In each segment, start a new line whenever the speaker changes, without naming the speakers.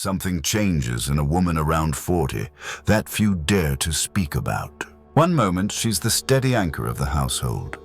Something changes in a woman around 40 that few dare to speak about. One moment, she's the steady anchor of the household,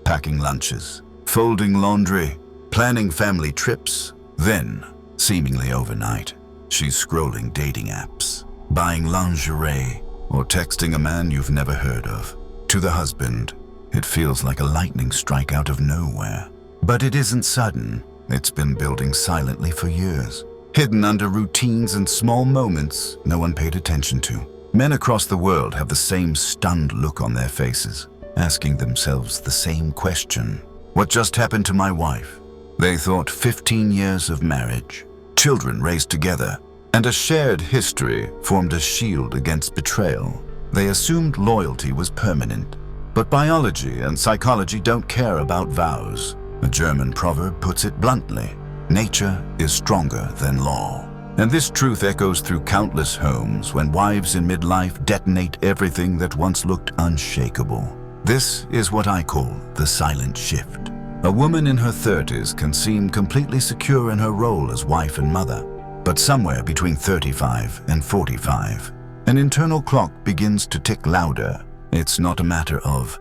packing lunches, folding laundry, planning family trips. Then, seemingly overnight, she's scrolling dating apps, buying lingerie, or texting a man you've never heard of. To the husband, it feels like a lightning strike out of nowhere. But it isn't sudden. It's been building silently for years, hidden under routines and small moments no one paid attention to. Men across the world have the same stunned look on their faces, asking themselves the same question. What just happened to my wife? They thought 15 years of marriage, children raised together, and a shared history formed a shield against betrayal. They assumed loyalty was permanent. But biology and psychology don't care about vows. A German proverb puts it bluntly: nature is stronger than law. And this truth echoes through countless homes when wives in midlife detonate everything that once looked unshakable. This is what I call the silent shift. A woman in her 30s can seem completely secure in her role as wife and mother. But somewhere between 35 and 45, an internal clock begins to tick louder. It's not a matter of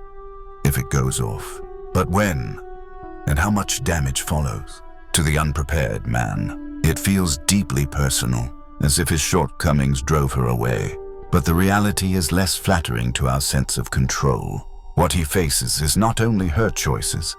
if it goes off, but when and how much damage follows. To the unprepared man, it feels deeply personal, as if his shortcomings drove her away. But the reality is less flattering to our sense of control. What he faces is not only her choices,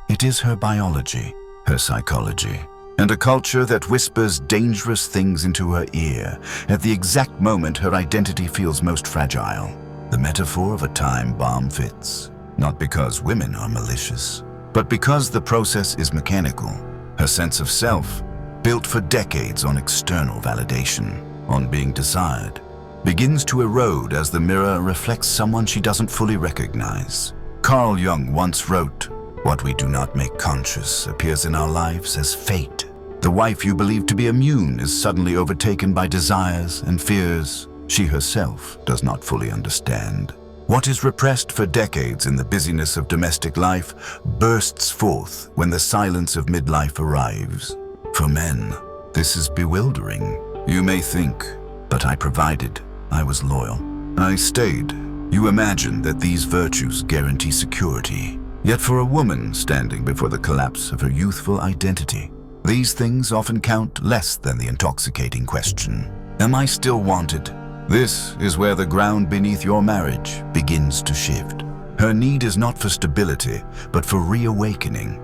it is her biology, her psychology, and a culture that whispers dangerous things into her ear at the exact moment her identity feels most fragile. The metaphor of a time bomb fits, not because women are malicious, but because the process is mechanical. Her sense of self, built for decades on external validation, on being desired, begins to erode as the mirror reflects someone she doesn't fully recognize. Carl Jung once wrote, "What we do not make conscious appears in our lives as fate." The wife you believe to be immune is suddenly overtaken by desires and fears she herself does not fully understand. What is repressed for decades in the busyness of domestic life bursts forth when the silence of midlife arrives. For men, this is bewildering. You may think, but I provided, I was loyal, I stayed. You imagine that these virtues guarantee security. Yet for a woman standing before the collapse of her youthful identity, these things often count less than the intoxicating question: am I still wanted? This is where the ground beneath your marriage begins to shift. Her need is not for stability, but for reawakening.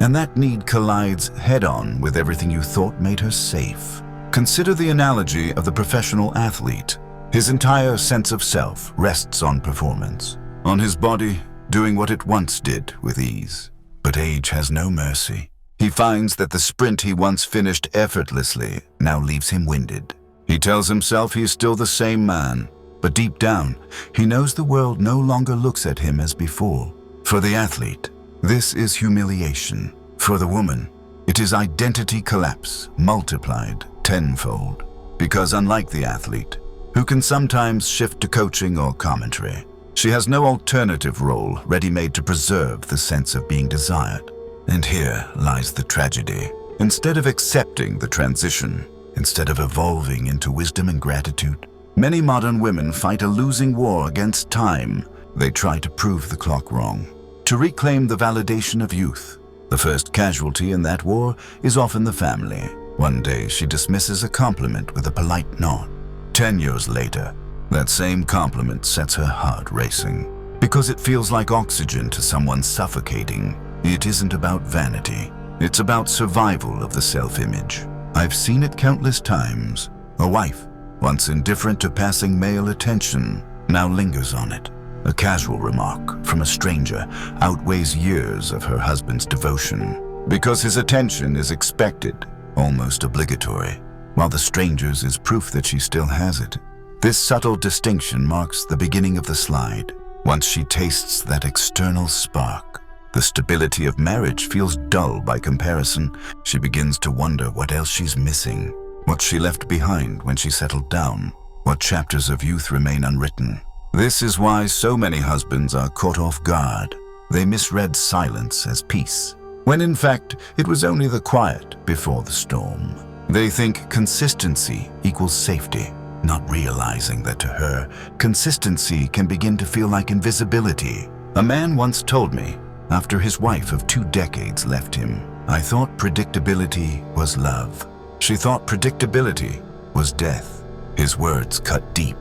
And that need collides head-on with everything you thought made her safe. Consider the analogy of the professional athlete. His entire sense of self rests on performance, on his body doing what it once did with ease. But age has no mercy. He finds that the sprint he once finished effortlessly now leaves him winded. He tells himself he is still the same man, but deep down, he knows the world no longer looks at him as before. For the athlete, this is humiliation. For the woman, it is identity collapse multiplied tenfold. Because unlike the athlete, who can sometimes shift to coaching or commentary, she has no alternative role ready-made to preserve the sense of being desired. And here lies the tragedy. Instead of accepting the transition, instead of evolving into wisdom and gratitude, many modern women fight a losing war against time. They try to prove the clock wrong, to reclaim the validation of youth. The first casualty in that war is often the family. One day she dismisses a compliment with a polite nod. 10 years later, that same compliment sets her heart racing, because it feels like oxygen to someone suffocating. It isn't about vanity. It's about survival of the self-image. I've seen it countless times. A wife, once indifferent to passing male attention, now lingers on it. A casual remark from a stranger outweighs years of her husband's devotion, because his attention is expected, almost obligatory, while the stranger's is proof that she still has it. This subtle distinction marks the beginning of the slide. Once she tastes that external spark, the stability of marriage feels dull by comparison. She begins to wonder what else she's missing, what she left behind when she settled down, what chapters of youth remain unwritten. This is why so many husbands are caught off guard. They misread silence as peace, when in fact it was only the quiet before the storm. They think consistency equals safety, not realizing that to her, consistency can begin to feel like invisibility. A man once told me, after his wife of 2 decades left him, "I thought predictability was love. She thought predictability was death." His words cut deep,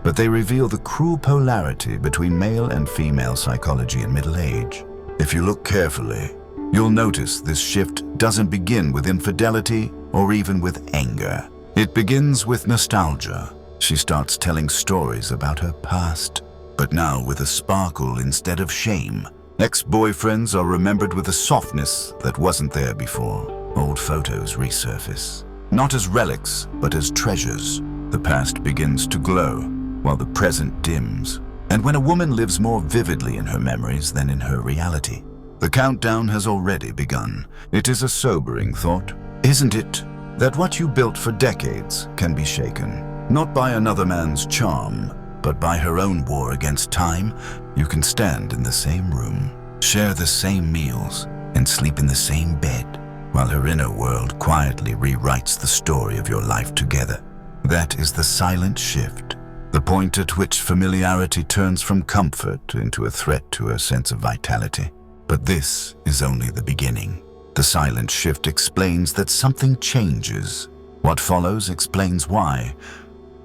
but they reveal the cruel polarity between male and female psychology in middle age. If you look carefully, you'll notice this shift doesn't begin with infidelity or even with anger. It begins with nostalgia. She starts telling stories about her past, but now with a sparkle instead of shame. Ex-boyfriends are remembered with a softness that wasn't there before. Old photos resurface, not as relics, but as treasures. The past begins to glow, while the present dims. And when a woman lives more vividly in her memories than in her reality, the countdown has already begun. It is a sobering thought, isn't it? That what you built for decades can be shaken, not by another man's charm, but by her own war against time. You can stand in the same room, share the same meals, and sleep in the same bed, while her inner world quietly rewrites the story of your life together. That is the silent shift, the point at which familiarity turns from comfort into a threat to her sense of vitality. But this is only the beginning. The silent shift explains that something changes. What follows explains why.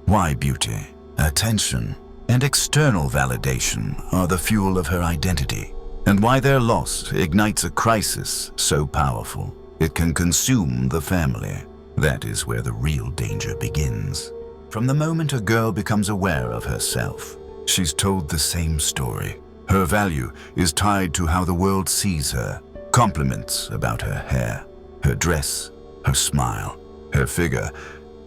Why beauty, attention, and external validation are the fuel of her identity, and why their loss ignites a crisis so powerful it can consume the family. That is where the real danger begins. From the moment a girl becomes aware of herself, she's told the same story. Her value is tied to how the world sees her. Compliments about her hair, her dress, her smile, her figure.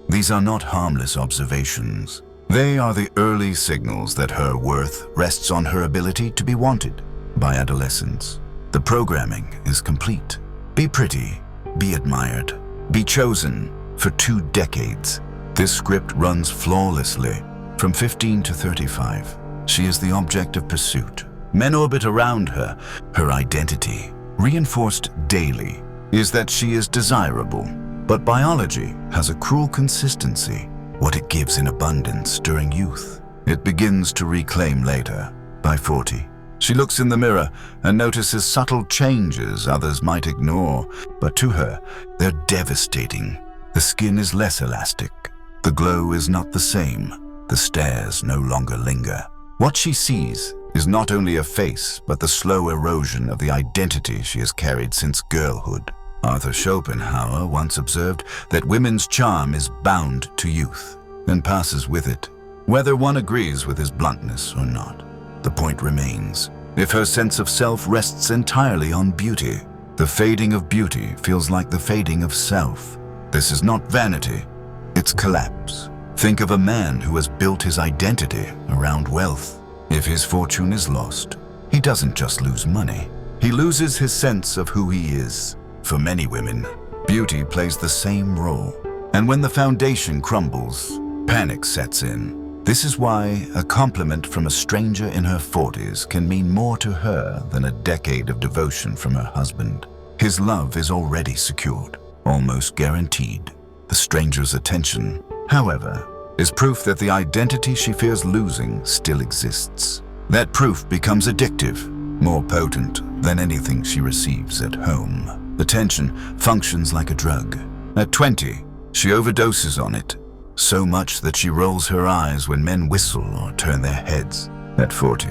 These are not harmless observations. They are the early signals that her worth rests on her ability to be wanted. By adolescence, the programming is complete. Be pretty, be admired, be chosen. For 2 decades, this script runs flawlessly. From 15 to 35, she is the object of pursuit. Men orbit around her. Her identity, reinforced daily, is that she is desirable. But biology has a cruel consistency. What it gives in abundance during youth, it begins to reclaim later. By 40, she looks in the mirror and notices subtle changes others might ignore, but to her, they're devastating. The skin is less elastic. The glow is not the same. The stares no longer linger. What she sees is not only a face, but the slow erosion of the identity she has carried since girlhood. Arthur Schopenhauer once observed that women's charm is bound to youth and passes with it, whether one agrees with his bluntness or not. The point remains. If her sense of self rests entirely on beauty, the fading of beauty feels like the fading of self. This is not vanity, it's collapse. Think of a man who has built his identity around wealth. If his fortune is lost, he doesn't just lose money. He loses his sense of who he is. For many women, beauty plays the same role. And when the foundation crumbles, panic sets in. This is why a compliment from a stranger in her 40s can mean more to her than a decade of devotion from her husband. His love is already secured, almost guaranteed. The stranger's attention, however, is proof that the identity she fears losing still exists. That proof becomes addictive, more potent than anything she receives at home. Attention functions like a drug. At 20, she overdoses on it, so much that she rolls her eyes when men whistle or turn their heads. At 40,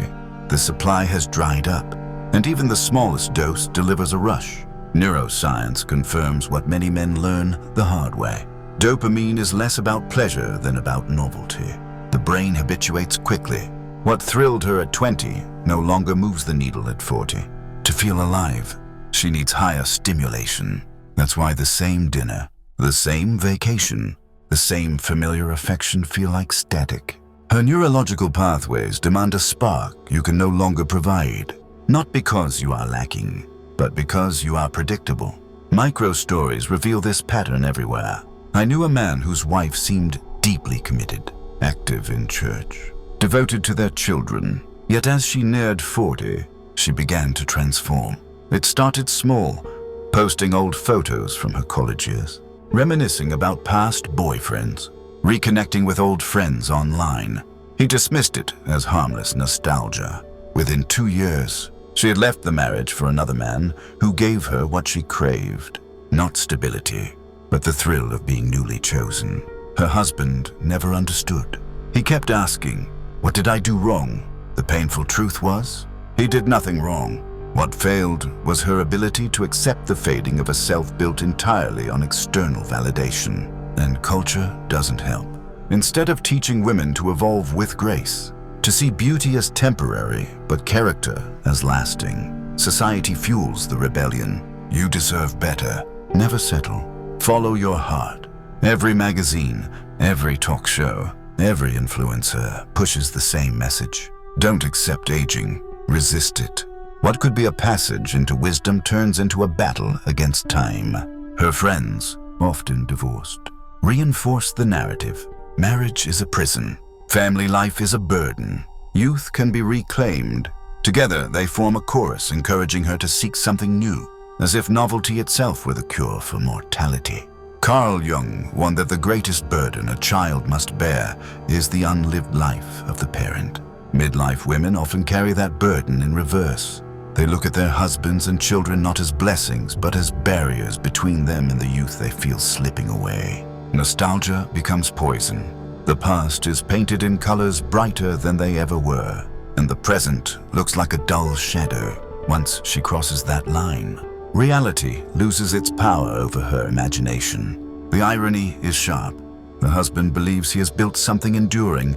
the supply has dried up, and even the smallest dose delivers a rush. Neuroscience confirms what many men learn the hard way. Dopamine is less about pleasure than about novelty. The brain habituates quickly. What thrilled her at 20 no longer moves the needle at 40. To feel alive, she needs higher stimulation. That's why the same dinner, the same vacation, the same familiar affection feel like static. Her neurological pathways demand a spark you can no longer provide. Not because you are lacking, but because you are predictable. Micro-stories reveal this pattern everywhere. I knew a man whose wife seemed deeply committed, active in church, devoted to their children. Yet as she neared 40, she began to transform. It started small, posting old photos from her college years. reminiscing about past boyfriends, reconnecting with old friends online. He dismissed it as harmless nostalgia. Within 2 years, she had left the marriage for another man who gave her what she craved. Not stability, but the thrill of being newly chosen. Her husband never understood. He kept asking, "What did I do wrong?" The painful truth was, he did nothing wrong. What failed was her ability to accept the fading of a self built entirely on external validation. And culture doesn't help. Instead of teaching women to evolve with grace, to see beauty as temporary but character as lasting, society fuels the rebellion. You deserve better. Never settle. Follow your heart. Every magazine, every talk show, every influencer pushes the same message. Don't accept aging. Resist it. What could be a passage into wisdom turns into a battle against time. Her friends, often divorced, reinforce the narrative. Marriage is a prison. Family life is a burden. Youth can be reclaimed. Together, they form a chorus encouraging her to seek something new, as if novelty itself were the cure for mortality. Carl Jung warned that the greatest burden a child must bear is the unlived life of the parent. Midlife women often carry that burden in reverse. They look at their husbands and children not as blessings, but as barriers between them and the youth they feel slipping away. Nostalgia becomes poison. The past is painted in colors brighter than they ever were, and the present looks like a dull shadow. Once she crosses that line, reality loses its power over her imagination. The irony is sharp. The husband believes he has built something enduring,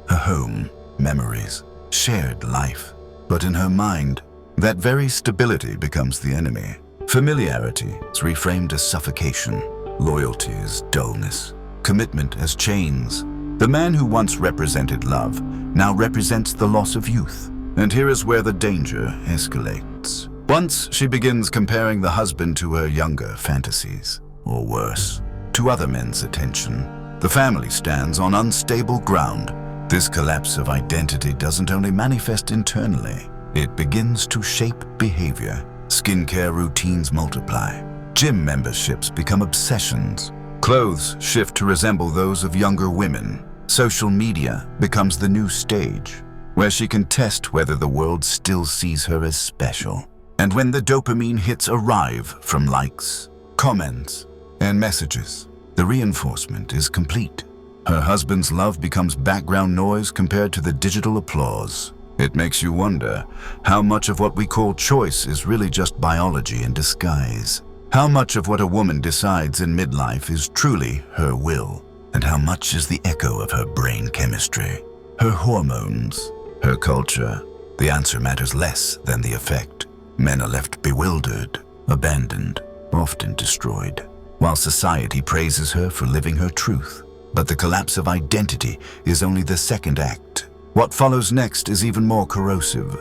a home, memories, shared life. But in her mind, that very stability becomes the enemy. Familiarity is reframed as suffocation. Loyalty as dullness. Commitment as chains. The man who once represented love now represents the loss of youth. And here is where the danger escalates. Once she begins comparing the husband to her younger fantasies, or worse, to other men's attention. The family stands on unstable ground. This collapse of identity doesn't only manifest internally, it begins to shape behavior. Skincare routines multiply. Gym memberships become obsessions. Clothes shift to resemble those of younger women. Social media becomes the new stage, where she can test whether the world still sees her as special. And when the dopamine hits arrive from likes, comments, and messages, the reinforcement is complete. Her husband's love becomes background noise compared to the digital applause. It makes you wonder how much of what we call choice is really just biology in disguise. How much of what a woman decides in midlife is truly her will, and how much is the echo of her brain chemistry, her hormones, her culture. The answer matters less than the effect. Men are left bewildered, abandoned, often destroyed, while society praises her for living her truth. But the collapse of identity is only the second act. What follows next is even more corrosive.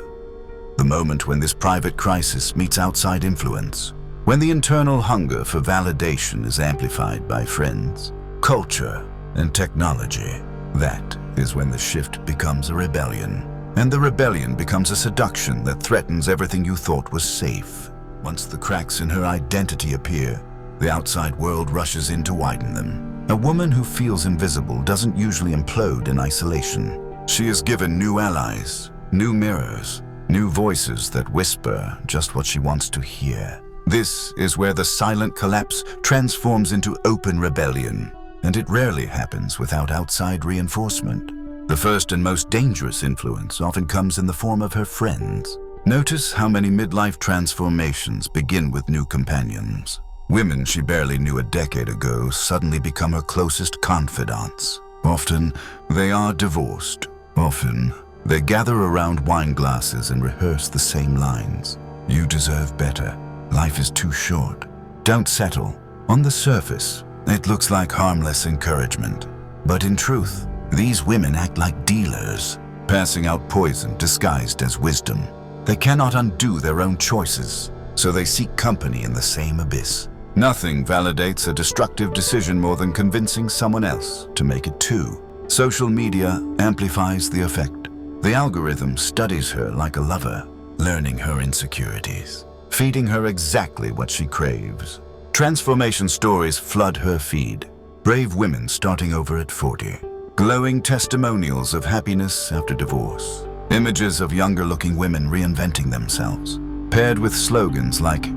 The moment when this private crisis meets outside influence, when the internal hunger for validation is amplified by friends, culture, and technology, that is when the shift becomes a rebellion. And the rebellion becomes a seduction that threatens everything you thought was safe. Once the cracks in her identity appear, the outside world rushes in to widen them. A woman who feels invisible doesn't usually implode in isolation. She is given new allies, new mirrors, new voices that whisper just what she wants to hear. This is where the silent collapse transforms into open rebellion, and it rarely happens without outside reinforcement. The first and most dangerous influence often comes in the form of her friends. Notice how many midlife transformations begin with new companions. Women she barely knew a decade ago suddenly become her closest confidants. Often, they are divorced. Often, they gather around wine glasses and rehearse the same lines. You deserve better. Life is too short. Don't settle. On the surface, it looks like harmless encouragement. But in truth, these women act like dealers, passing out poison disguised as wisdom. They cannot undo their own choices, so they seek company in the same abyss. Nothing validates a destructive decision more than convincing someone else to make it too. Social media amplifies the effect. The algorithm studies her like a lover, learning her insecurities, feeding her exactly what she craves. Transformation stories flood her feed. Brave women starting over at 40. Glowing testimonials of happiness after divorce. Images of younger-looking women reinventing themselves, paired with slogans like,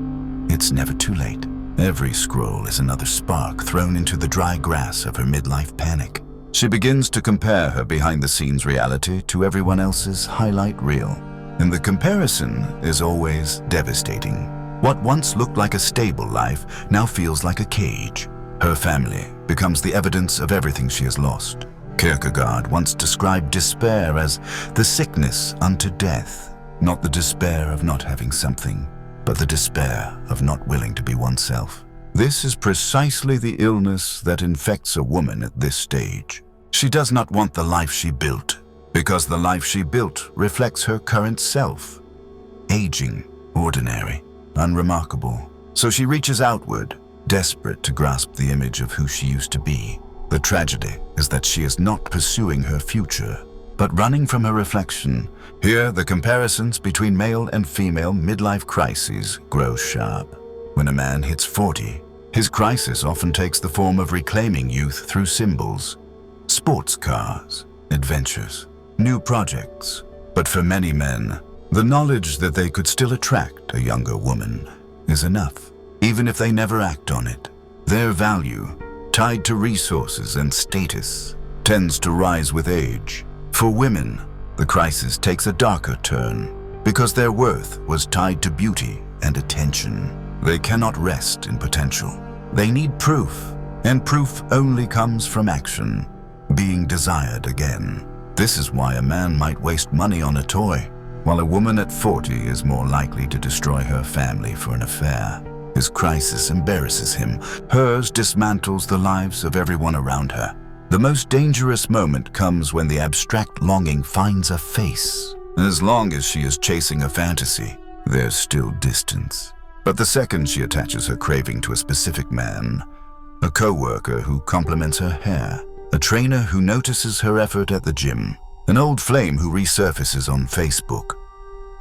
"It's never too late." Every scroll is another spark thrown into the dry grass of her midlife panic. She begins to compare her behind-the-scenes reality to everyone else's highlight reel. And the comparison is always devastating. What once looked like a stable life now feels like a cage. Her family becomes the evidence of everything she has lost. Kierkegaard once described despair as the sickness unto death, not the despair of not having something, but the despair of not willing to be oneself. This is precisely the illness that infects a woman at this stage. She does not want the life she built, because the life she built reflects her current self. Aging, ordinary, unremarkable. So she reaches outward, desperate to grasp the image of who she used to be. The tragedy is that she is not pursuing her future, but running from her reflection. Here, the comparisons between male and female midlife crises grow sharp. When a man hits 40, his crisis often takes the form of reclaiming youth through symbols. Sports cars, adventures, new projects. But for many men, the knowledge that they could still attract a younger woman is enough, even if they never act on it. Their value, tied to resources and status, tends to rise with age. For women, the crisis takes a darker turn because their worth was tied to beauty and attention. They cannot rest in potential. They need proof, and proof only comes from action, being desired again. This is why a man might waste money on a toy, while a woman at 40 is more likely to destroy her family for an affair. His crisis embarrasses him. Hers dismantles the lives of everyone around her. The most dangerous moment comes when the abstract longing finds a face. As long as she is chasing a fantasy, there's still distance. But the second she attaches her craving to a specific man, a co-worker who compliments her hair, a trainer who notices her effort at the gym, an old flame who resurfaces on Facebook,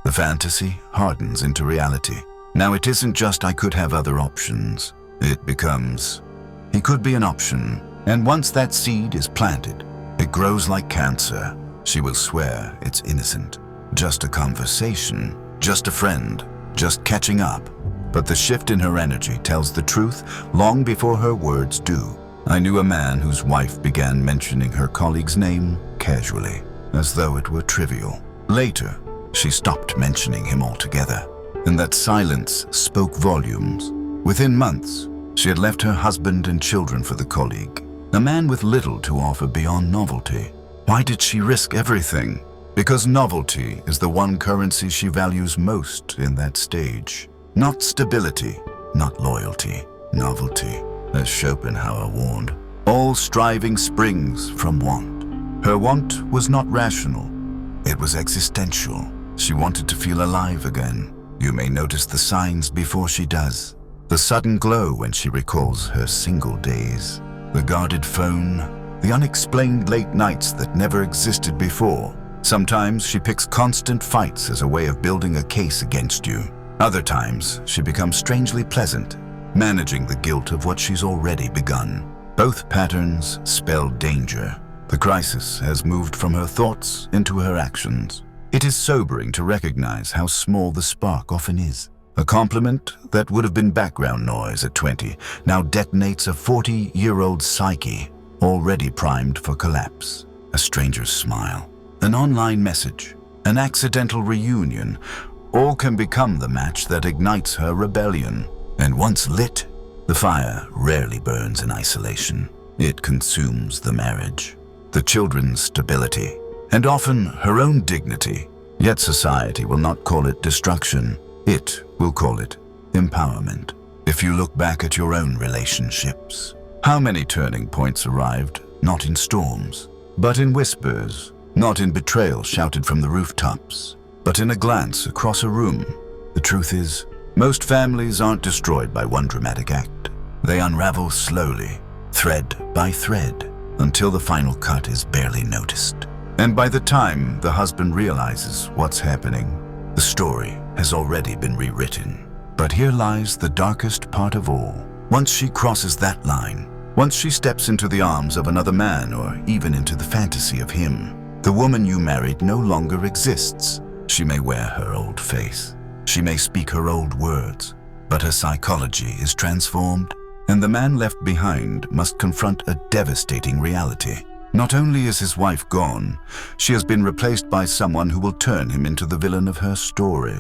the fantasy hardens into reality. Now it isn't just "I could have other options." It becomes, "He could be an option." And once that seed is planted, it grows like cancer. She will swear it's innocent. Just a conversation, just a friend, just catching up. But the shift in her energy tells the truth long before her words do. I knew a man whose wife began mentioning her colleague's name casually, as though it were trivial. Later, she stopped mentioning him altogether, and that silence spoke volumes. Within months, she had left her husband and children for the colleague, a man with little to offer beyond novelty. Why did she risk everything? Because novelty is the one currency she values most in that stage. Not stability, not loyalty, novelty. As Schopenhauer warned, all striving springs from want. Her want was not rational. It was existential. She wanted to feel alive again. You may notice the signs before she does. The sudden glow when she recalls her single days. The guarded phone. The unexplained late nights that never existed before. Sometimes she picks constant fights as a way of building a case against you. Other times, she becomes strangely pleasant, managing the guilt of what she's already begun. Both patterns spell danger. The crisis has moved from her thoughts into her actions. It is sobering to recognize how small the spark often is. A compliment that would have been background noise at 20 now detonates a 40-year-old psyche, already primed for collapse. A stranger's smile, an online message, an accidental reunion, all can become the match that ignites her rebellion. And once lit, the fire rarely burns in isolation. It consumes the marriage, the children's stability, and often her own dignity. Yet society will not call it destruction. It will call it empowerment. If you look back at your own relationships, how many turning points arrived not in storms, but in whispers, not in betrayal shouted from the rooftops, but in a glance across a room? The truth is, most families aren't destroyed by one dramatic act. They unravel slowly, thread by thread, until the final cut is barely noticed. And by the time the husband realizes what's happening, the story has already been rewritten. But here lies the darkest part of all. Once she crosses that line, once she steps into the arms of another man or even into the fantasy of him, the woman you married no longer exists. She may wear her old face. She may speak her old words, but her psychology is transformed, and the man left behind must confront a devastating reality. Not only is his wife gone, she has been replaced by someone who will turn him into the villain of her story.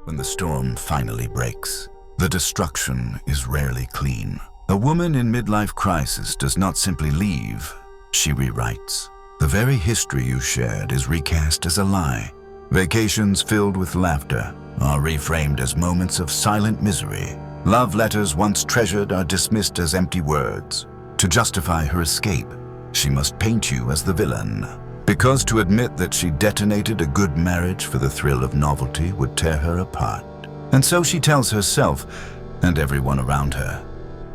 When the storm finally breaks, the destruction is rarely clean. A woman in midlife crisis does not simply leave, she rewrites. The very history you shared is recast as a lie. Vacations filled with laughter are reframed as moments of silent misery. Love letters once treasured are dismissed as empty words. To justify her escape, she must paint you as the villain. Because to admit that she detonated a good marriage for the thrill of novelty would tear her apart. And so she tells herself, and everyone around her,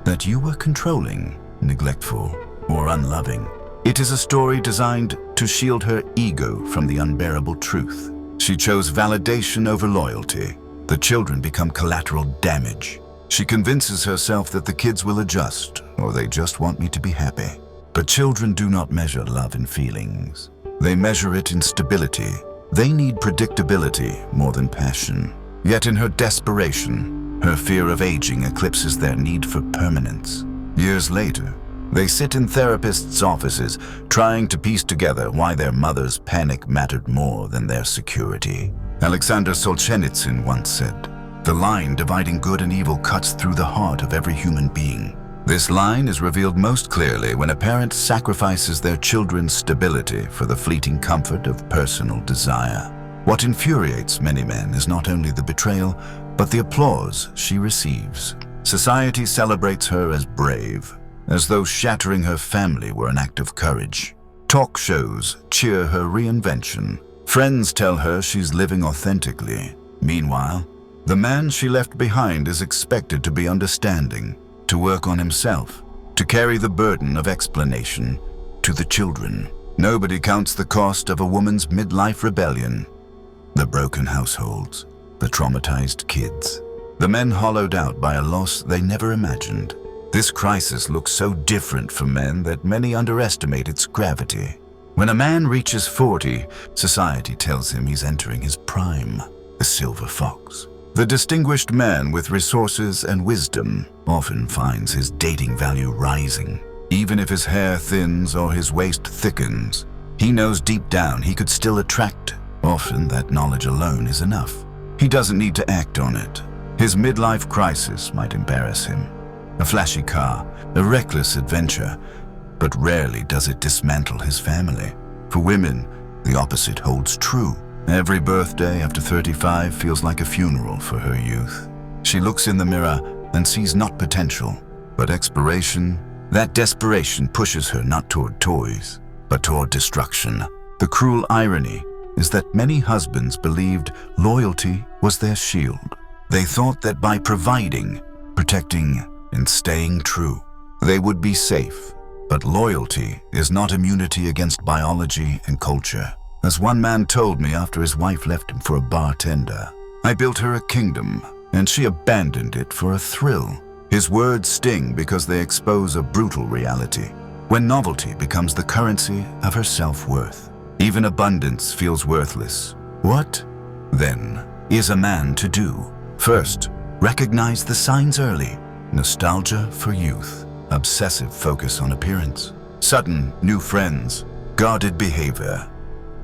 that you were controlling, neglectful, or unloving. It is a story designed to shield her ego from the unbearable truth. She chose validation over loyalty. The children become collateral damage. She convinces herself that the kids will adjust, or they just want me to be happy. But children do not measure love in feelings. They measure it in stability. They need predictability more than passion. Yet in her desperation, her fear of aging eclipses their need for permanence. Years later, they sit in therapists' offices trying to piece together why their mother's panic mattered more than their security. Alexander Solzhenitsyn once said, "The line dividing good and evil cuts through the heart of every human being." This line is revealed most clearly when a parent sacrifices their children's stability for the fleeting comfort of personal desire. What infuriates many men is not only the betrayal, but the applause she receives. Society celebrates her as brave, as though shattering her family were an act of courage. Talk shows cheer her reinvention. Friends tell her she's living authentically. Meanwhile, the man she left behind is expected to be understanding, to work on himself, to carry the burden of explanation to the children. Nobody counts the cost of a woman's midlife rebellion. The broken households, the traumatized kids, the men hollowed out by a loss they never imagined. This crisis looks so different for men that many underestimate its gravity. When a man reaches 40, society tells him he's entering his prime, the silver fox. The distinguished man with resources and wisdom often finds his dating value rising. Even if his hair thins or his waist thickens, he knows deep down he could still attract. Often that knowledge alone is enough. He doesn't need to act on it. His midlife crisis might embarrass him. A flashy car, a reckless adventure, but rarely does it dismantle his family. For women, the opposite holds true. Every birthday after 35 feels like a funeral for her youth. She looks in the mirror and sees not potential, but expiration. That desperation pushes her not toward toys, but toward destruction. The cruel irony is that many husbands believed loyalty was their shield. They thought that by providing, protecting, and staying true, they would be safe. But loyalty is not immunity against biology and culture. As one man told me after his wife left him for a bartender, "I built her a kingdom, and she abandoned it for a thrill." His words sting because they expose a brutal reality. When novelty becomes the currency of her self-worth, even abundance feels worthless. What, then, is a man to do? First, recognize the signs early. Nostalgia for youth, obsessive focus on appearance, sudden new friends, guarded behavior.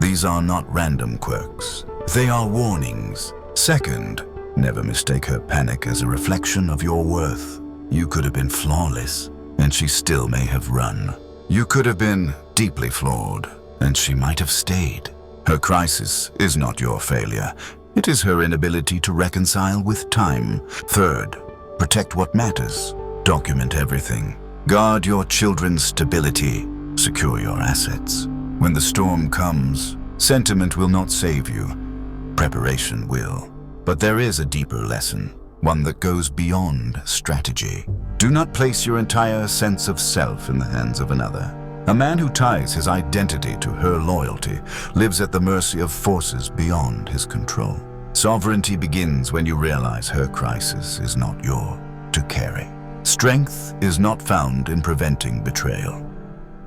These are not random quirks. They are warnings. Second, never mistake her panic as a reflection of your worth. You could have been flawless, and she still may have run. You could have been deeply flawed, and she might have stayed. Her crisis is not your failure. It is her inability to reconcile with time. Third, protect what matters. Document everything. Guard your children's stability. Secure your assets. When the storm comes, sentiment will not save you. Preparation will. But there is a deeper lesson, one that goes beyond strategy. Do not place your entire sense of self in the hands of another. A man who ties his identity to her loyalty lives at the mercy of forces beyond his control. Sovereignty begins when you realize her crisis is not yours to carry. Strength is not found in preventing betrayal.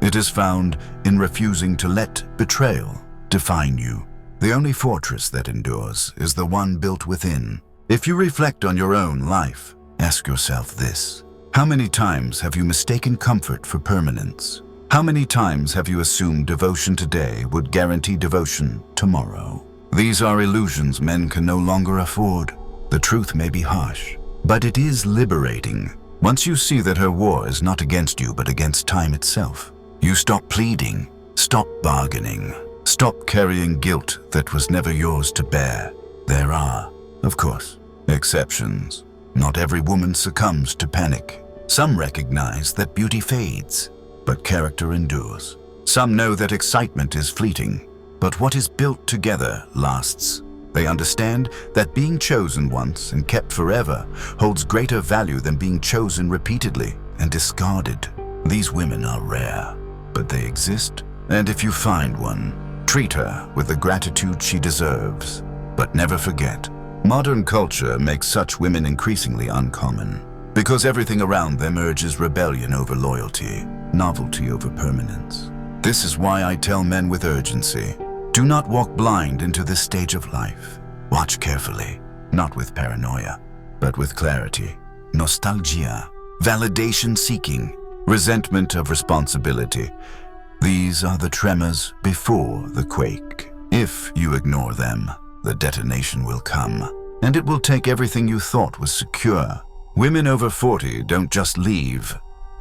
It is found in refusing to let betrayal define you. The only fortress that endures is the one built within. If you reflect on your own life, ask yourself this: how many times have you mistaken comfort for permanence? How many times have you assumed devotion today would guarantee devotion tomorrow? These are illusions men can no longer afford. The truth may be harsh, but it is liberating. Once you see that her war is not against you but against time itself, you stop pleading, stop bargaining, stop carrying guilt that was never yours to bear. There are, of course, exceptions. Not every woman succumbs to panic. Some recognize that beauty fades, but character endures. Some know that excitement is fleeting, but what is built together lasts. They understand that being chosen once and kept forever holds greater value than being chosen repeatedly and discarded. These women are rare, but they exist, and if you find one, treat her with the gratitude she deserves. But never forget, modern culture makes such women increasingly uncommon, because everything around them urges rebellion over loyalty, novelty over permanence. This is why I tell men with urgency: do not walk blind into this stage of life. Watch carefully, not with paranoia, but with clarity. Nostalgia, validation seeking, resentment of responsibility. These are the tremors before the quake. If you ignore them, the detonation will come, and it will take everything you thought was secure. Women over 40 don't just leave,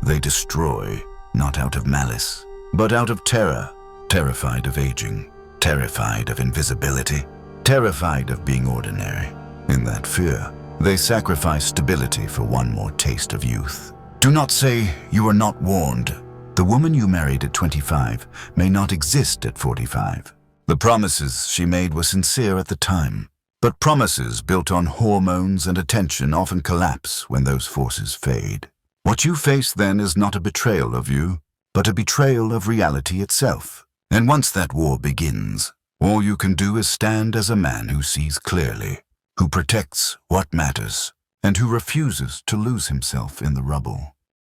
they destroy, not out of malice, but out of terror, terrified of aging. Terrified of invisibility, terrified of being ordinary. In that fear, they sacrifice stability for one more taste of youth. Do not say you are not warned. The woman you married at 25 may not exist at 45. The promises she made were sincere at the time, but promises built on hormones and attention often collapse when those forces fade. What you face then is not a betrayal of you, but a betrayal of reality itself. And once that war begins, all you can do is stand as a man who sees clearly, who protects what matters, and who refuses to lose himself in the rubble.